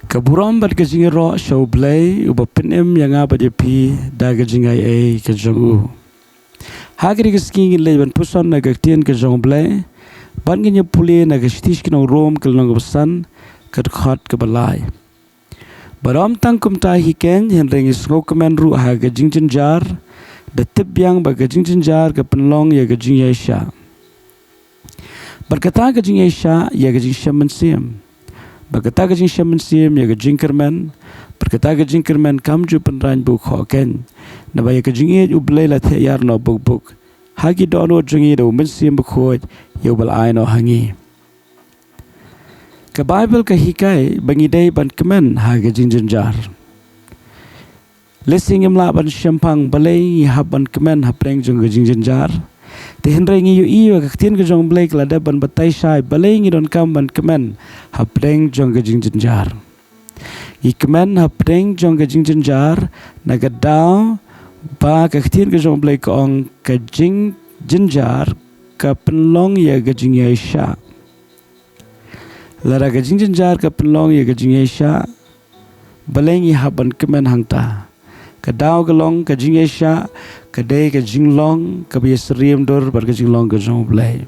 Kaburam bat kajing ro show Balei uba penem yang apa je pi da kajing ai kajong u. Hagri kasking le Jingpuson na kaktian kajong Balei ban ganya puli na kashtish kinong rom kalong basan kat khat ke Balei. Baram tangkum ta hiken henreng isngo kmen ru ha ka jingjynjar da tip yang ba ka jingjynjar ka penlong ya ka jingjynjar. Berkata ka jingjynjar ya ka jingjynjar sim. Berkata ka jingjynjar sim ya ka jingkermen. Berkata ka jingkermen kam ju penran bu khoken. Na ba ya ka jingjynjar u Balei la the yar no buk. Hagi dono jingi do men sim bu khoj ya Balei no hangi. Ka Bible ka hikai bangi dai ban kmen ha ka jingjynjar. Lesing imla ban shampang Balei ha ban kmen ha preng jong ka jingjynjar. Te henreng yu iyo ka tien ka jong Balei kla da ban batai sai Balei ngi don kam ban kmen ha preng jong ka jingjynjar. I kmen ha preng jong ka jingjynjar na ka daw ba ka tien ka jong Balei ka ong ka jingjynjar ka penlong ya ka jingjynjar. Lara ka jingjynjar ka penlong ya ka jingjynjar Balei ngi ha ban kmen hangta. Ka daw ka long ka jingjynjar ka dei ka jinglong ka bi sriem dor bar ka jinglong ka jong Balei.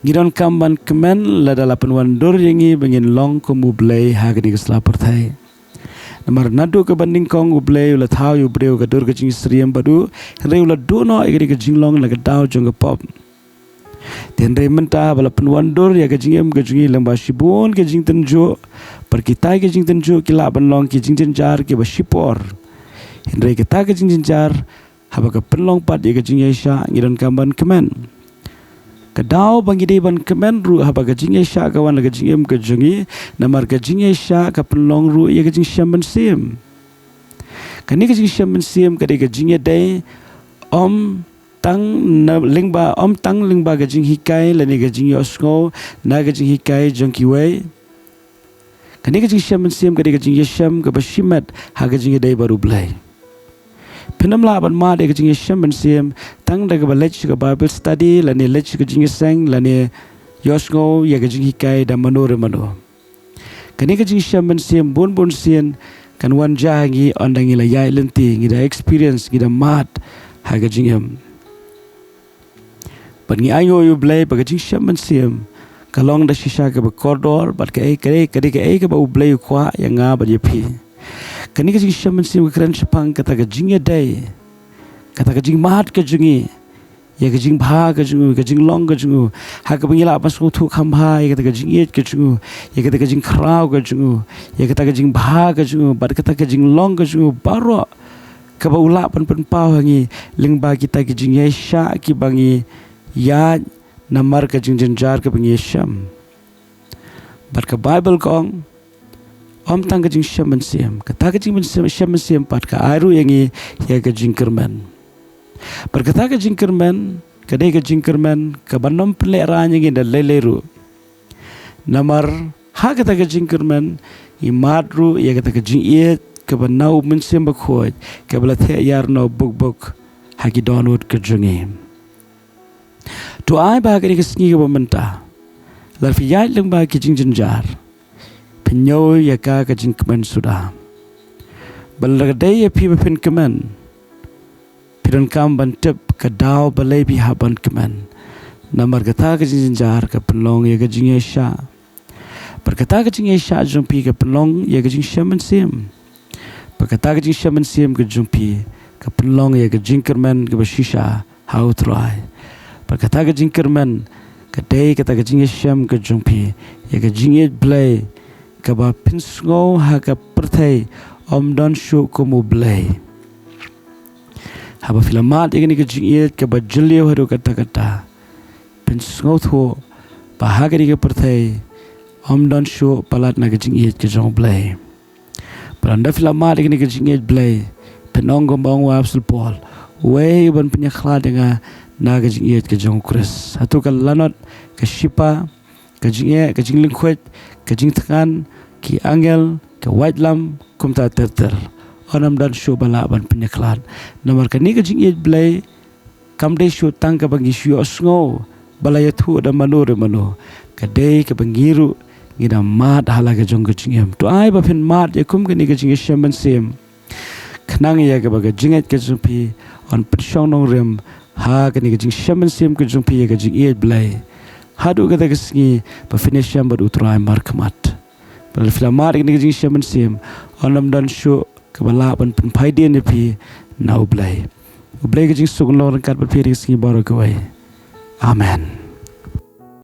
Gidon kam ban kmen la dalapan wan dor yangi bangin long ko mu Balei ha ka ni ka slapar thai. Namar nadu ka banding kong u Balei ula thau yu breu ka dor ka jing sriem badu re ula do no ka jinglong la ka daw jong ka pop. Dan re menta bala penwandor ya ka jingem ka jingi lamba shibun ka jing tenjo par kitai ka jing tenjo kila banlong ki jingjynjar ki basipor. Henry kita ka jingjynjar haba ka penlong pat ya ka jingjynjar ngidon kamban kemen. Kadau bangi dei ban kemen ru haba ka jingjynjar ka wan ka jingem ka jingi namar ka jingjynjar ka penlong ru ya ka jingjynjar ban sim. Kani ka jingjynjar ban sim ka dei ka jingya dei om tang na lingba om tang lingba ka jing hikai la ni ka jing yosgo na ka jing hikai jong kiwei kani ka jing sham sim ka ka jing yesham ka bashimat ha ka jing dei baru Balei penam la ban ma de ka jing yesham sim tang da ka balech ka Bible study la ni lech ka jing sang la ni yosgo ya ka jing hikai da manore mano kani ka jing sham sim bon sien kan wan jangi ondangi la yai lenti ngi da experience ngi da mat ha ka jing yam. But ngi ayo yu Balei pa ka jing sham sim kalong da shisha ka ba koridor but ka ka ba u Balei kwa ya nga ba je pi kani ka jing sham sim ka kran chapang ka ta ka jing ya dai ka ta ka jing mat ka jingi ya ka jing bha ka jing long ka jingu ha ka bangila pas ko thu kham bha ya ka ta ka jing yet ka jingu ya ka ta ka jing khrau ka jingu ya ka ta ka jing bha ka jingu but ka ta ka jing long ka jingu baro ka ba ula pan pau hangi lingba kita ka jing ya sha ki bangi ya namar ka jingjynjar ka bangi sham bar ka Bible kong om tang ka jing sham sim ka ta ka jing sham sim pat ka airu yangi ya ka jingkermen bar ka ta ka jingkermen ka dei ka jingkermen ka banom ple ran yangi da leleru namar ha ka ta ka jingkermen i madru ya ka ta ka jing yet ka banau men sim ba khoj ka bla the yar no buk ha ki donut ka jingi tu ai ba ka sngi ka menta la fi yai leng ba ki jingjynjar penyo ya ka jing kmen sudah bal la dei ya pi pen kmen piron kam ban tip ka daw Balei bi ha ban kmen namar ka ta ka jingjynjar ka penlong ya ka jingjysha berkata ka jingjysha jong pi ka penlong ya ka jing sham sim berkata ka jing sham sim ka jong pi ka penlong ya ka jingkermen ka bashisha how try berkata ka jingkermen ka dei ka ta ka jing sham ka jong pi ya ka jing yet Balei ka ba pinsngo ha ka perthai om don shu ko mu Balei ha ba filamat ya ka jing yet ka ba jilio hado kata pinsngo tho ba ha ka perthai om don shu palat na ka jing yet ka jong Balei Peranda filamat ya ka jing yet Balei penong gombong wa apsul pol we ban punya khlad nga na ka jing yet ka jong Chris hatu ka lanot ka shipa ka jing lingkhwet ka jing thakan ki angel ka white lam kum ta ter onam dan shu bala ban punya khlad namar ka ni ka jing yet Balei kam de shu tang ka bangi shu osngo bala ya thu da mano ka dei ka bangiru ngida mat hala ke jong ke jingem to ai ba phin mat ye kum ke ni ke jing shaman sim khnang ya ke ba ke jinget ke jung pi on pshong nong rem ha ke ni ke jing shaman sim ke jung pi ye ke jing e blai hadu ke ta ke sngi ba finish sham ba utrai mar khamat ba flamar ke ni ke jing shaman sim on lam dan shu ke ba la ban pen phai dien ni pi na blai ke jing sung lo ran kat ba pi ri sngi ba ro ke wai amen.